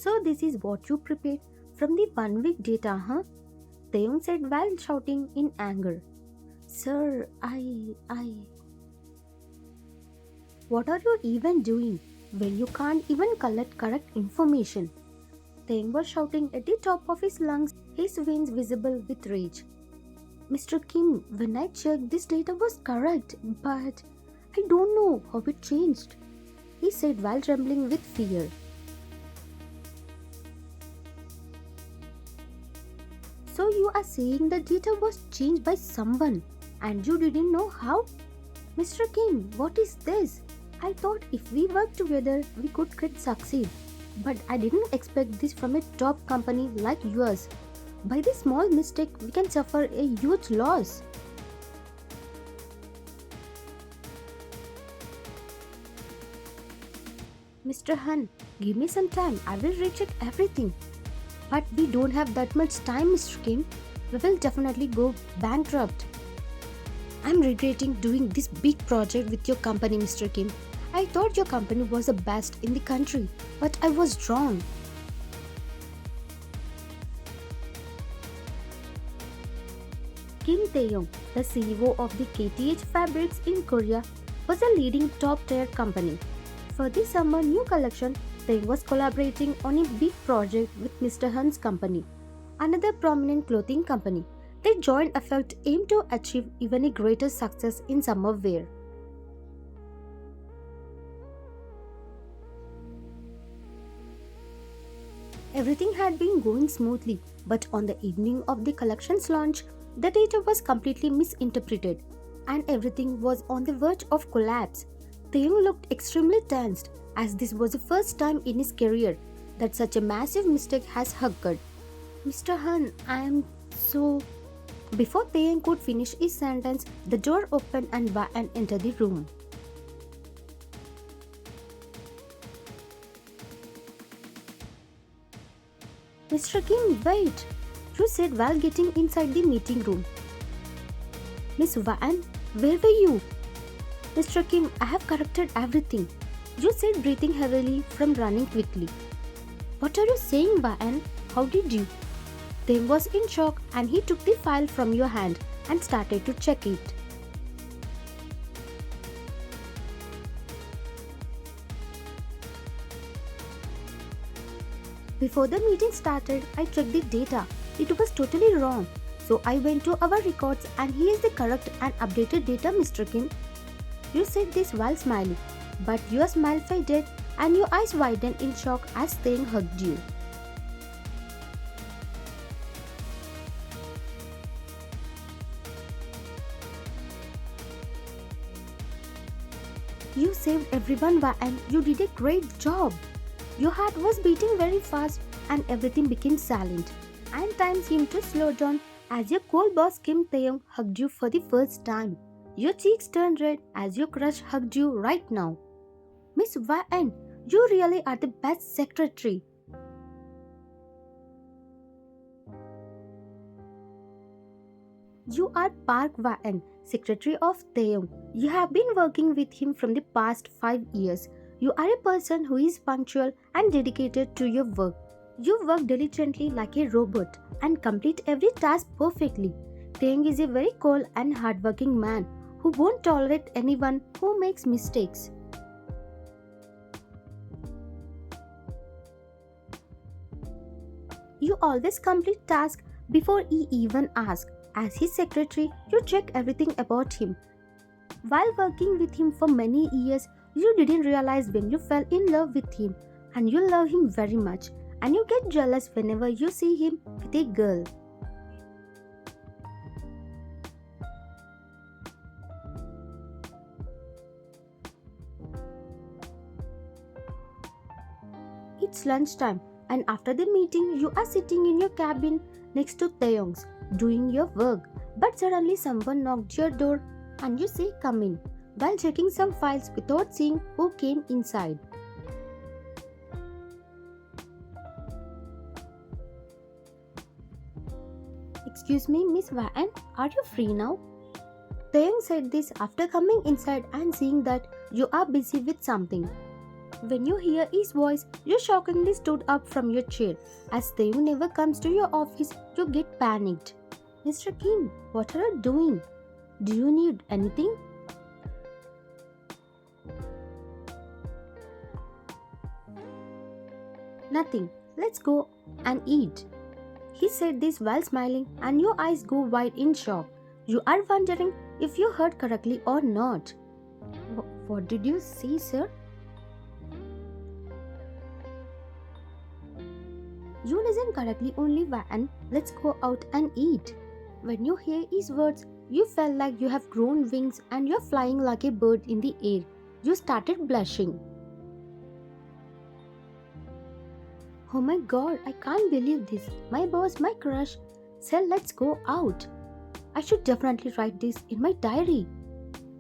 So this is what you prepared from the 1 week data, huh? Taehyung said while shouting in anger. Sir, What are you even doing when you can't even collect correct information? Taehyung was shouting at the top of his lungs, his veins visible with rage. Mr. Kim, when I checked, this data was correct, but I don't know how it changed, he said while trembling with fear. So you are saying the data was changed by someone and you didn't know how? Mr. Kim, what is this? I thought if we work together, we could succeed. But I didn't expect this from a top company like yours. By this small mistake, we can suffer a huge loss. Mr. Han, give me some time. I will recheck everything. But we don't have that much time, Mr. Kim. We will definitely go bankrupt. I'm regretting doing this big project with your company, Mr. Kim. I thought your company was the best in the country, but I was wrong. Kim Taehyung, the CEO of the KTH Fabrics in Korea, was a leading top-tier company. For the summer new collection, Taehyung was collaborating on a big project with Mr. Han's company, another prominent clothing company. Their joint effort aimed to achieve even a greater success in summer wear. Everything had been going smoothly, but on the evening of the collection's launch, the data was completely misinterpreted and everything was on the verge of collapse. Taehyung looked extremely tensed as this was the first time in his career that such a massive mistake has occurred. Mr. Han, I am so... Before Taehyung could finish his sentence, the door opened and Van entered the room. Mr. Kim, wait! You said while getting inside the meeting room. Miss Van, where were you? Mr. Kim, I have corrected everything. You said breathing heavily from running quickly. What are you saying, Van? How did you? Taehyung was in shock and he took the file from your hand and started to check it. Before the meeting started, I checked the data. It was totally wrong. So I went to our records and here is the correct and updated data, Mr. Kim. You said this while smiling, but your smile faded and your eyes widened in shock as Taehyung hugged you. You saved everyone, and you did a great job. Your heart was beating very fast and everything became silent. And time seemed to slow down as your cool boss Kim Taehyung hugged you for the first time. Your cheeks turned red as your crush hugged you right now. Miss Van, you really are the best secretary. You are Park Van, secretary of Taehyung. You have been working with him from the past 5 years. You are a person who is punctual and dedicated to your work. You work diligently like a robot and complete every task perfectly. Taehyung is a very cold and hardworking man who won't tolerate anyone who makes mistakes. You always complete tasks before he even asks. As his secretary, you check everything about him. While working with him for many years, you didn't realize when you fell in love with him and you love him very much and you get jealous whenever you see him with a girl. It's lunchtime and after the meeting you are sitting in your cabin next to Taehyung's doing your work, but suddenly someone knocked your door and you say come in while checking some files without seeing who came inside. Excuse me, Miss Van, are you free now? Taehyung said this after coming inside and seeing that you are busy with something. When you hear his voice, you shockingly stood up from your chair. As Taehyung never comes to your office, you get panicked. Mr. Kim, what are you doing? Do you need anything? Nothing. Let's go and eat. He said this while smiling, and your eyes go wide in shock. You are wondering if you heard correctly or not. What did you say, sir? You listened correctly only one. Let's go out and eat. When you hear his words, you felt like you have grown wings and you're flying like a bird in the air. You started blushing. Oh my god, I can't believe this. My boss, my crush, said let's go out. I should definitely write this in my diary.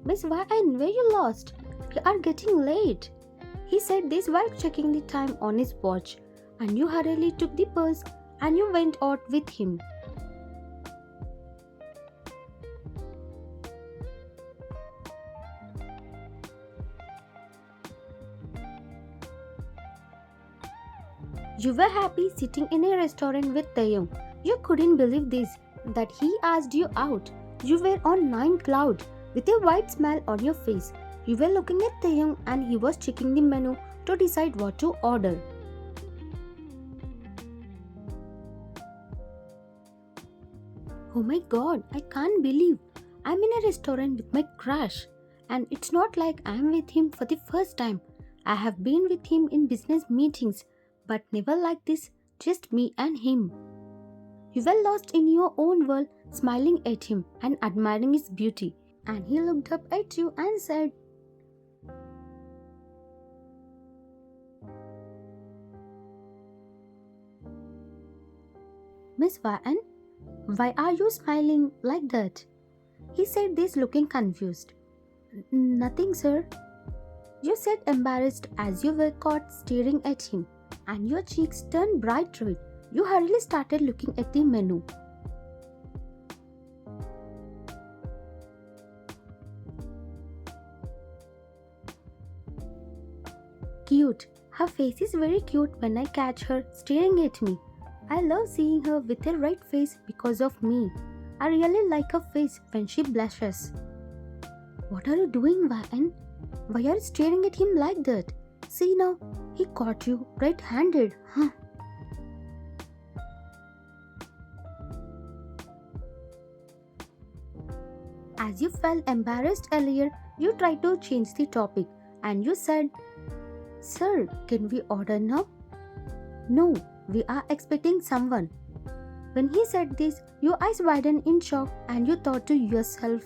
Miss Ryan, where you lost? You are getting late. He said this while checking the time on his watch, and you hurriedly took the purse and you went out with him. You were happy sitting in a restaurant with Taehyung. You couldn't believe this, that he asked you out. You were on 9 cloud with a wide smile on your face. You were looking at Taehyung and he was checking the menu to decide what to order. Oh my god, I can't believe I'm in a restaurant with my crush. And it's not like I'm with him for the first time. I have been with him in business meetings, but never like this, just me and him. You were lost in your own world, smiling at him and admiring his beauty. And he looked up at you and said, Miss Ryan, why are you smiling like that? He said this looking confused. Nothing, sir. You said embarrassed as you were caught staring at him, and your cheeks turned bright red. You hurriedly started looking at the menu. Cute. Her face is very cute when I catch her staring at me. I love seeing her with a red face because of me. I really like her face when she blushes. What are you doing, Ryan? Why are you staring at him like that? See now, he caught you red-handed, huh? As you felt embarrassed earlier, you tried to change the topic and you said, Sir, can we order now? No, we are expecting someone. When he said this, your eyes widened in shock and you thought to yourself,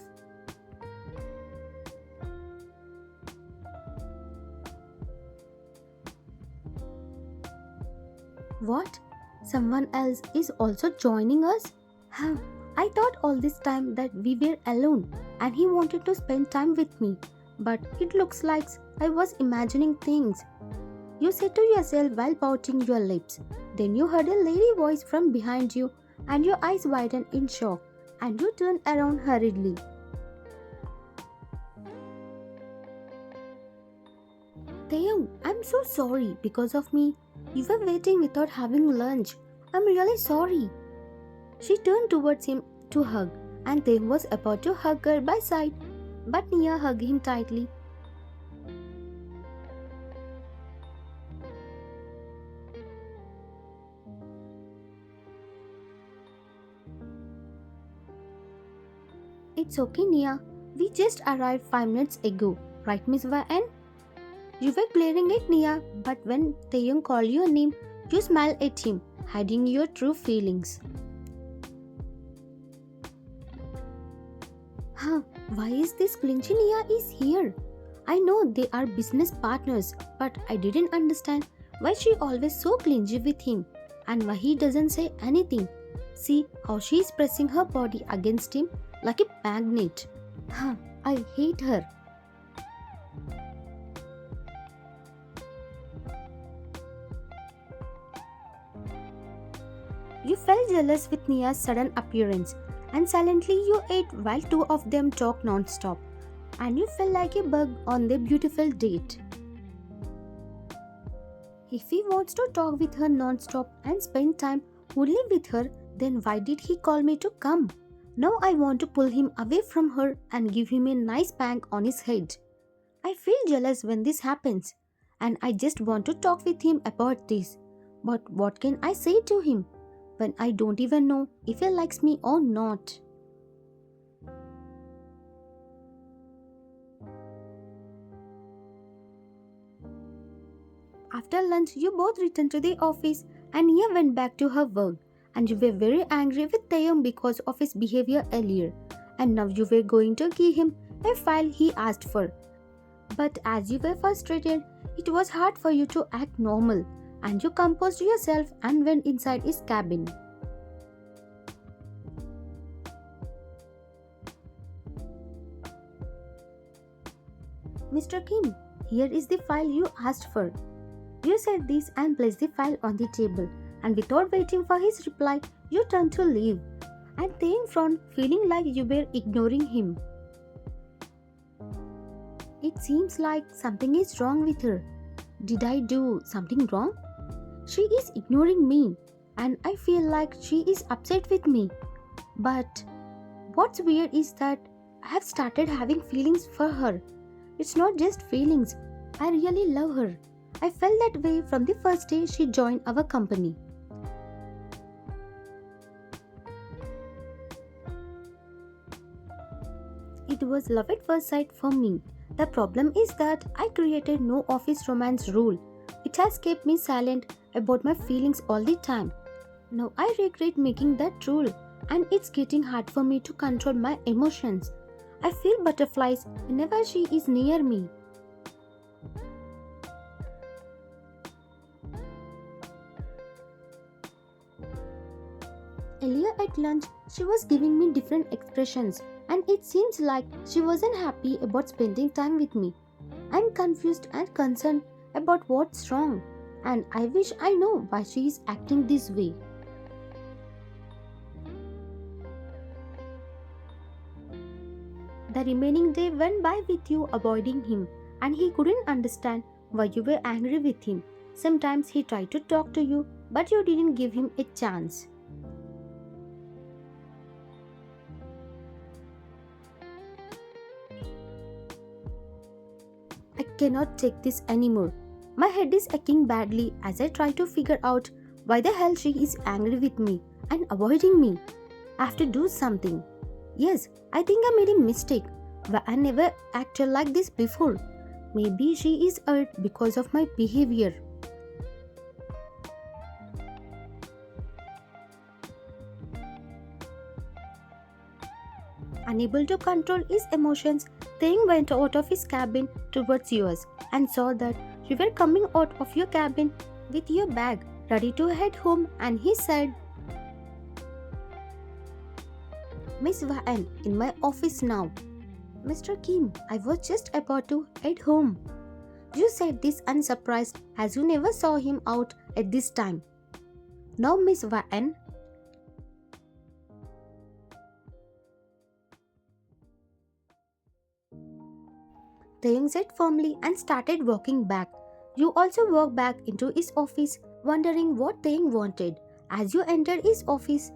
What? Someone else is also joining us? Huh. I thought all this time that we were alone and he wanted to spend time with me. But it looks like I was imagining things. You said to yourself while pouting your lips. Then you heard a lady voice from behind you and your eyes widened in shock and you turned around hurriedly. Taehyung, I'm so sorry. Because of me, you were waiting without having lunch. I'm really sorry. She turned towards him to hug, and Taehyung was about to hug her by side, but Nia hugged him tightly. It's okay, Nia. We just arrived 5 minutes ago, right, Miss Ryan? You were glaring at Nia, but when Taehyung called your name, you smiled at him, hiding your true feelings. Huh, why is this clinchy Nia is here? I know they are business partners, but I didn't understand why she always so clingy with him and why he doesn't say anything. See how she is pressing her body against him like a magnet. Huh, I hate her. You felt jealous with Nia's sudden appearance, and silently you ate while 2 of them talked non-stop, and you felt like a bug on their beautiful date. If he wants to talk with her non-stop and spend time only with her, then why did he call me to come? Now I want to pull him away from her and give him a nice bang on his head. I feel jealous when this happens, and I just want to talk with him about this. But what can I say to him when I don't even know if he likes me or not? After lunch, you both returned to the office and Nia went back to her work. And you were very angry with Taehyung because of his behavior earlier. And now you were going to give him a file he asked for. But as you were frustrated, it was hard for you to act normal. And you composed yourself and went inside his cabin. Mr. Kim, here is the file you asked for. You said this and placed the file on the table, and without waiting for his reply, you turned to leave. And Taehyung frowned, feeling like you were ignoring him. It seems like something is wrong with her. Did I do something wrong? She is ignoring me, and I feel like she is upset with me. But what's weird is that I have started having feelings for her. It's not just feelings, I really love her. I felt that way from the first day she joined our company. It was love at first sight for me. The problem is that I created no office romance rule. It has kept me silent about my feelings all the time. Now I regret making that rule, and it's getting hard for me to control my emotions. I feel butterflies whenever she is near me. Earlier at lunch, she was giving me different expressions, and it seems like she wasn't happy about spending time with me. I'm confused and concerned about what's wrong, and I wish I know why she is acting this way. The remaining day went by with you avoiding him, and he couldn't understand why you were angry with him. Sometimes he tried to talk to you, but you didn't give him a chance. I cannot take this anymore. My head is aching badly as I try to figure out why the hell she is angry with me and avoiding me. I have to do something. Yes, I think I made a mistake, but I never acted like this before. Maybe she is hurt because of my behavior. Unable to control his emotions, Taehyung went out of his cabin towards yours and saw that you were coming out of your cabin with your bag, ready to head home, and he said, Miss Van, in my office now. Mr. Kim, I was just about to head home. You said this unsurprised as you never saw him out at this time. Now, Miss Van, Taehyung said firmly and started walking back. You also walked back into his office, wondering what Taehyung wanted. As you entered his office,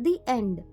The end.